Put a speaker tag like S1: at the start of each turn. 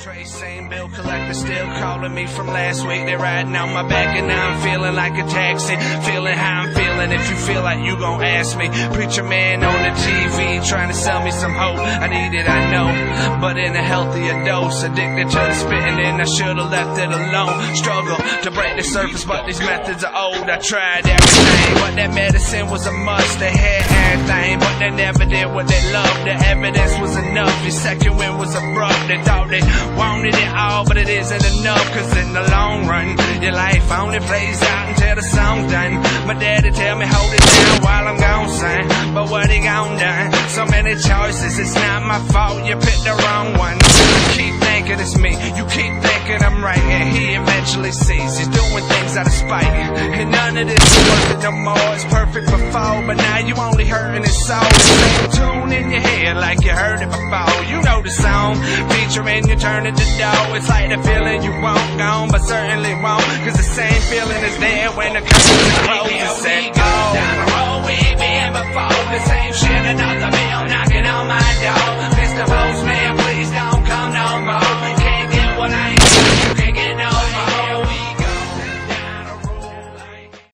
S1: Trey, same bill collector, still calling me from last week. They riding on my back and now I'm feeling like a taxi. Feeling how I'm feeling, if you feel like you gon' ask me. Preacher man on the TV trying to sell me some hope. I need it, I know, but in a healthier dose. Addicted to the spitting and I should've left it alone. Struggle to break the surface, but these methods are old. I tried everything, but that medicine was a must. They had everything, but they never did what they loved. The evidence was enough, your second wind was abrupt. They thought they wanted it all, but it isn't enough. Cause in the long run, your life only plays out until the song's done. My daddy tell me hold it down while I'm gone, son, but what he gon' done? So many choices, it's not my fault, you picked the wrong one. You keep thinking it's me, you keep thinking I'm right, and he eventually sees he's doing things out of spite. And none of this is worth it no more, it's perfect before, but now you only hurting his soul. The same tune in your head like you heard it before. You know the song, featuring you turn it to dough. It's like the feeling you won't gone, but certainly won't. Cause the same feeling is there when the curtain closes. Said, oh, down the road we ain't been before. The